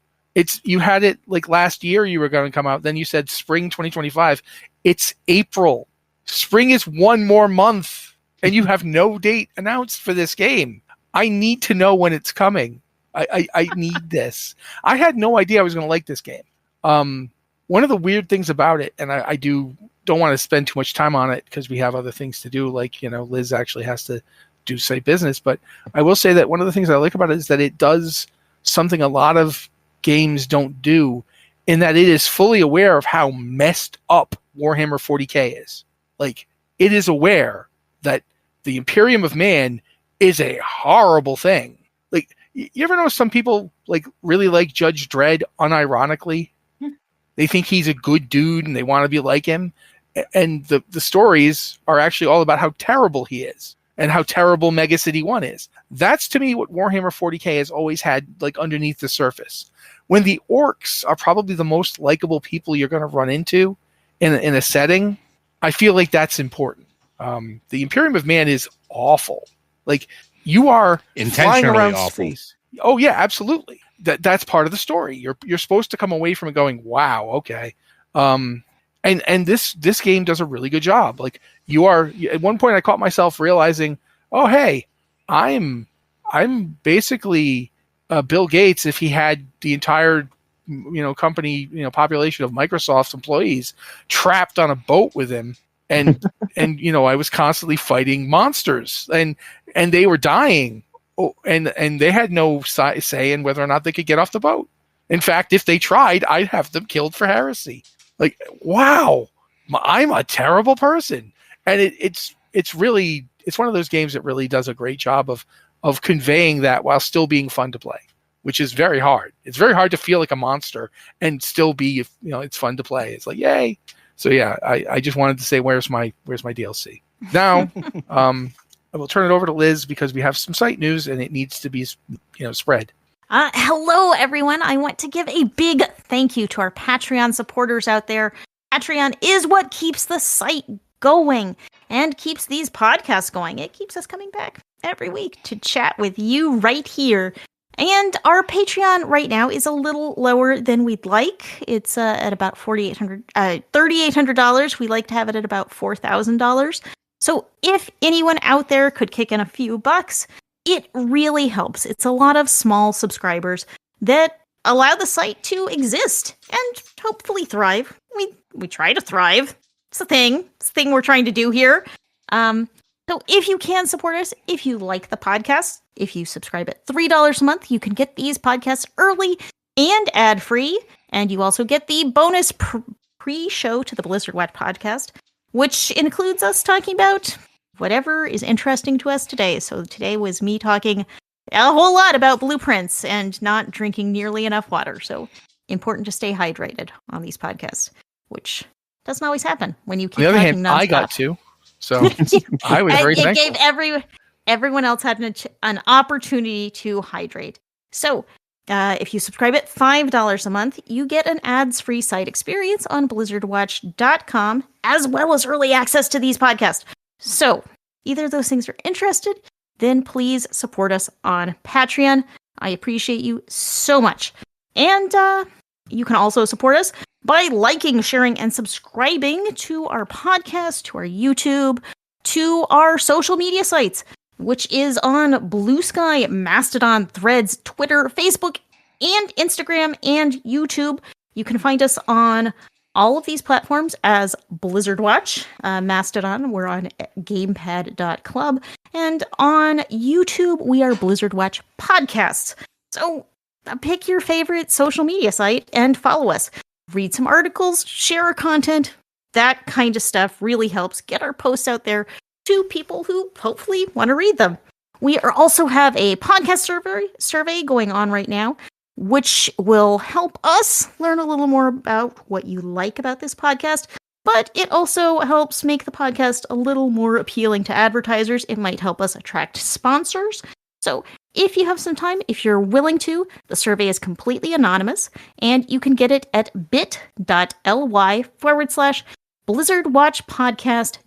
You had it like last year you were going to come out. Then you said spring 2025. It's April. Spring is one more month, and you have no date announced for this game. I need to know when it's coming. I need this. I had no idea I was going to like this game. One of the weird things about it, and I don't want to spend too much time on it because we have other things to do, like, Liz actually has to do site business, but I will say that one of the things I like about it is that it does something a lot of games don't do, in that it is fully aware of how messed up Warhammer 40k is. Like, it is aware that the Imperium of Man is a horrible thing. Like, you ever know some people like really like Judge Dredd unironically? They think he's a good dude and they want to be like him. And the stories are actually all about how terrible he is and how terrible Mega City 1 is. That's, to me, what Warhammer 40k has always had, like, underneath the surface. When the orcs are probably the most likable people you're going to run into in a setting, I feel like that's important. The Imperium of Man is awful. Like, you are flying around awful. Space. Oh yeah, absolutely. That's part of the story. You're supposed to come away from it going, wow, okay. And this game does a really good job. Like, you are, at one point I caught myself realizing, oh hey, I'm basically Bill Gates if he had the entire company population of Microsoft's employees trapped on a boat with him, and I was constantly fighting monsters and they were dying. Oh, and they had no say in whether or not they could get off the boat. In fact, if they tried, I'd have them killed for heresy. Like, wow, I'm a terrible person. And it's one of those games that really does a great job of conveying that while still being fun to play, which is very hard. It's very hard to feel like a monster and still be, it's fun to play. It's like, yay. So yeah, I just wanted to say, where's my DLC? Now, I will turn it over to Liz because we have some site news and it needs to be, spread. Hello, everyone. I want to give a big thank you to our Patreon supporters out there. Patreon is what keeps the site going and keeps these podcasts going. It keeps us coming back every week to chat with you right here. And our Patreon right now is a little lower than we'd like. It's at about $3,800. We like to have it at about $4,000. So if anyone out there could kick in a few bucks, it really helps. It's a lot of small subscribers that allow the site to exist and hopefully thrive. We try to thrive. It's a thing. It's a thing we're trying to do here. So if you can support us, if you like the podcast, if you subscribe at $3 a month, you can get these podcasts early and ad-free. And you also get the bonus pre-show to the Blizzard Watch podcast, which includes us talking about whatever is interesting to us today. So today was me talking a whole lot about blueprints and not drinking nearly enough water. So important to stay hydrated on these podcasts, which doesn't always happen when you keep on the other talking hand, nonstop. I got to. So I was very thankful. It gave everyone else had an opportunity to hydrate. So if you subscribe at $5 a month, you get an ads-free site experience on blizzardwatch.com, as well as early access to these podcasts. So either of those things are interested, then please support us on Patreon. I appreciate you so much. And you can also support us by liking, sharing, and subscribing to our podcast, to our YouTube, to our social media sites, which is on Blue Sky, Mastodon, Threads, Twitter, Facebook, and Instagram, and YouTube. You can find us on all of these platforms as Blizzard Watch. Mastodon, we're on gamepad.club. And on YouTube, we are Blizzard Watch Podcasts. So pick your favorite social media site and follow us. Read some articles, share our content. That kind of stuff really helps get our posts out there to people who hopefully want to read them. We also have a podcast survey going on right now, which will help us learn a little more about what you like about this podcast, but it also helps make the podcast a little more appealing to advertisers. It might help us attract sponsors. So if you have some time, if you're willing to, the survey is completely anonymous, and you can get it at bit.ly/Blizzard Watch Podcast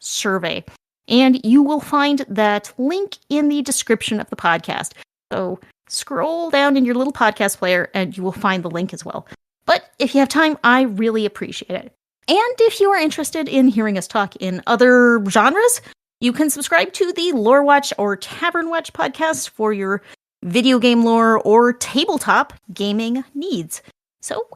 -survey. And you will find that link in the description of the podcast. So scroll down in your little podcast player and you will find the link as well. But if you have time, I really appreciate it. And if you are interested in hearing us talk in other genres, you can subscribe to the Lore Watch or Tavern Watch podcast for your video game lore or tabletop gaming needs. So,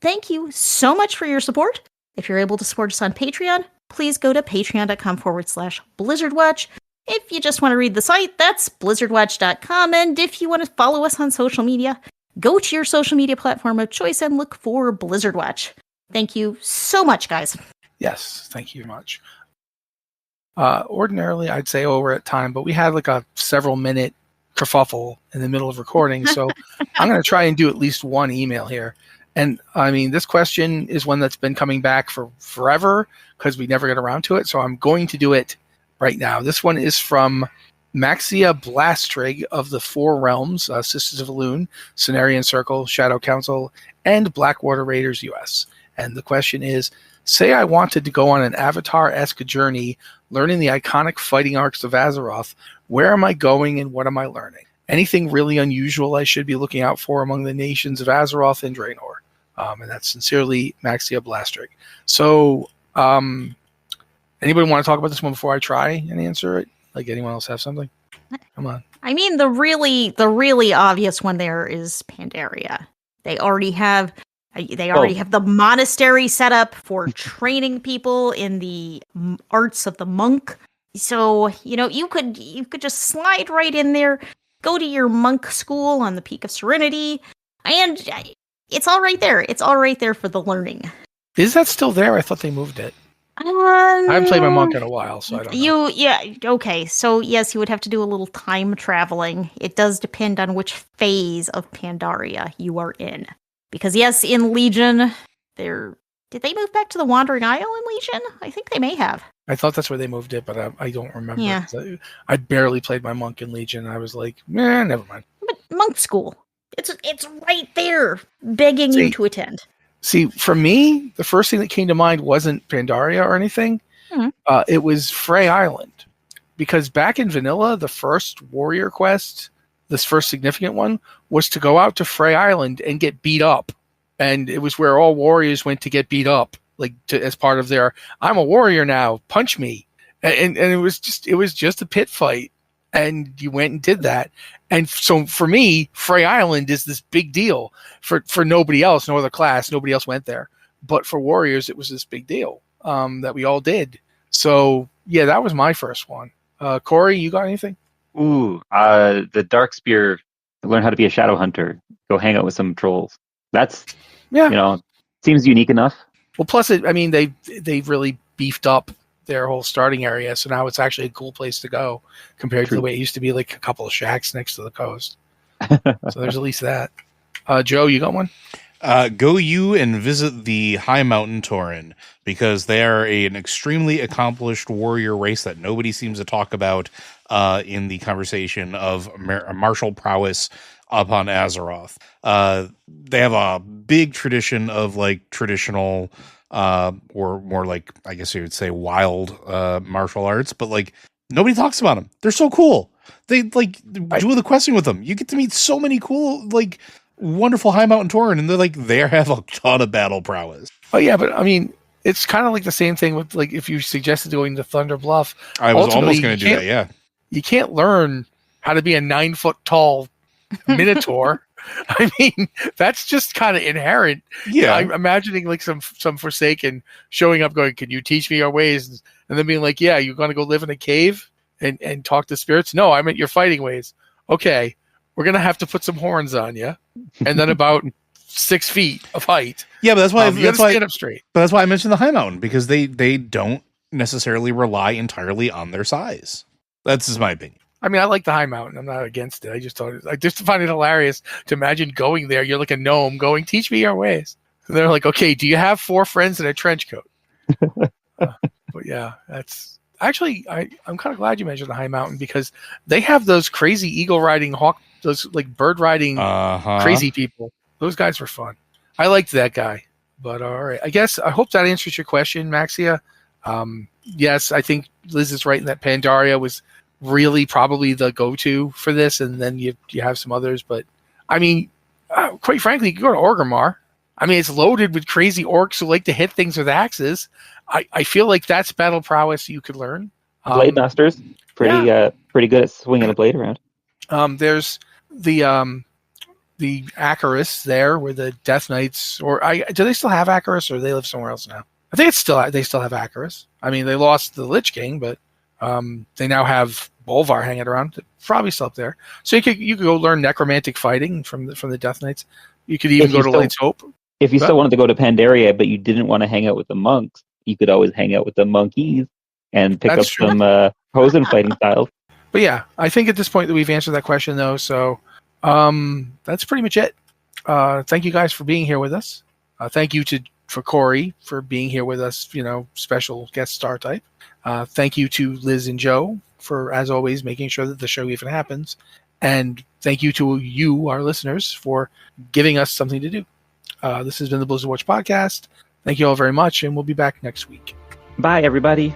thank you so much for your support. If you're able to support us on Patreon, please go to patreon.com/BlizzardWatch. If you just want to read the site, that's blizzardwatch.com. And if you want to follow us on social media, go to your social media platform of choice and look for Blizzard Watch. Thank you so much, guys. Yes, thank you much. Ordinarily, I'd say we're at time, but we had like a several-minute kerfuffle in the middle of recording, so I'm going to try and do at least one email here. And, I mean, this question is one that's been coming back for forever because we never get around to it, so I'm going to do it right now. This one is from Maxia Blastrig of the Four Realms, Sisters of Elune, Cenarian Circle, Shadow Council, and Blackwater Raiders US. And the question is, say I wanted to go on an Avatar-esque journey learning the iconic fighting arcs of Azeroth. Where am I going and what am I learning? Anything really unusual I should be looking out for among the nations of Azeroth and Draenor? And that's sincerely Maxia Blastrig. So, anybody want to talk about this one before I try and answer it? Like, anyone else have something? Come on. I mean, the really obvious one there is Pandaria. They already have the monastery set up for training people in the arts of the monk. So, you could just slide right in there, go to your monk school on the Peak of Serenity, and it's all right there. It's all right there for the learning. Is that still there? I thought they moved it. I haven't played my monk in a while, so I don't know. Okay. So, yes, you would have to do a little time traveling. It does depend on which phase of Pandaria you are in. Because, yes, in Legion, did they move back to the Wandering Isle in Legion? I think they may have. I thought that's where they moved it, but I don't remember. Yeah. I barely played my monk in Legion. I was like, never mind. But monk school, it's right there, begging you to attend. See, for me, the first thing that came to mind wasn't Pandaria or anything. Mm-hmm. It was Frey Island. Because back in Vanilla, the first warrior quest, this first significant one, was to go out to Frey Island and get beat up. And it was where all warriors went to get beat up, as part of their, I'm a warrior now, punch me. And it was just a pit fight. And you went and did that. And so for me, Frey Island is this big deal. For nobody else, no other class, nobody else went there. But for warriors, it was this big deal. that we all did. So yeah, that was my first one. Cory, you got anything? Ooh, the Dark Spear. Learn how to be a shadow hunter. Go hang out with some trolls. That's seems unique enough. Well, plus they've really beefed up their whole starting area, so now it's actually a cool place to go compared to the way it used to be, like a couple of shacks next to the coast. So there's at least that. Joe, you got one? Go you and visit the High Mountain Tauren, because they are an extremely accomplished warrior race that nobody seems to talk about in the conversation of martial prowess upon Azeroth. They have a big tradition of like traditional or more like, I guess you would say, wild martial arts, but like nobody talks about them. They're so cool. They like do the questing with them. You get to meet so many cool, like wonderful High Mountain Tauren, and they have a ton of battle prowess. Oh yeah, but I mean, it's kind of like the same thing with like if you suggested going to Thunder Bluff. I was almost going to do that. Yeah, you can't learn how to be a 9 foot tall Minotaur. I mean, that's just kind of inherent. Yeah, I'm imagining like some Forsaken showing up, going, "Can you teach me our ways?" And then being like, "Yeah, you're going to go live in a cave and talk to spirits." No, I meant your fighting ways. Okay, we're gonna have to put some horns on you, and then about 6 feet of height. Yeah, but that's why stand up straight. But that's why I mentioned the High Mountain, because they don't necessarily rely entirely on their size. That's just my opinion. I mean, I like the High Mountain. I'm not against it. I just find it hilarious to imagine going there. You're like a gnome going, "Teach me your ways." And they're like, "Okay, do you have 4 friends in a trench coat?" But yeah, that's actually, I'm kind of glad you mentioned the High Mountain, because they have those crazy eagle riding those like bird riding crazy people. Those guys were fun. I liked that guy. But all right, I hope that answers your question, Maxia. Yes, I think Liz is right in that Pandaria was really probably the go-to for this, and then you have some others. But I mean, quite frankly, you can go to Orgrimmar. I mean, it's loaded with crazy orcs who like to hit things with axes. I feel like that's battle prowess you could learn. Blade Masters, pretty good at swinging a blade around. There's the Acaris there, where the Death Knights, do they still have Acaris, or they live somewhere else now? I think they still have Acaris. I mean, they lost the Lich King, but they now have Bolvar hanging around. Probably still up there. So you could go learn necromantic fighting from the Death Knights. You could even go to Light's Hope. If you still wanted to go to Pandaria, but you didn't want to hang out with the monks, you could always hang out with the monkeys and pick up some Hosen fighting styles. But yeah, I think at this point that we've answered that question, though. So that's pretty much it. Thank you guys for being here with us. Thank you for Cory for being here with us, special guest star type. Thank you to Liz and Joe for, as always, making sure that the show even happens. And thank you to you, our listeners, for giving us something to do. This has been the Blizzard Watch podcast. Thank you all very much, and we'll be back next week. Bye, everybody.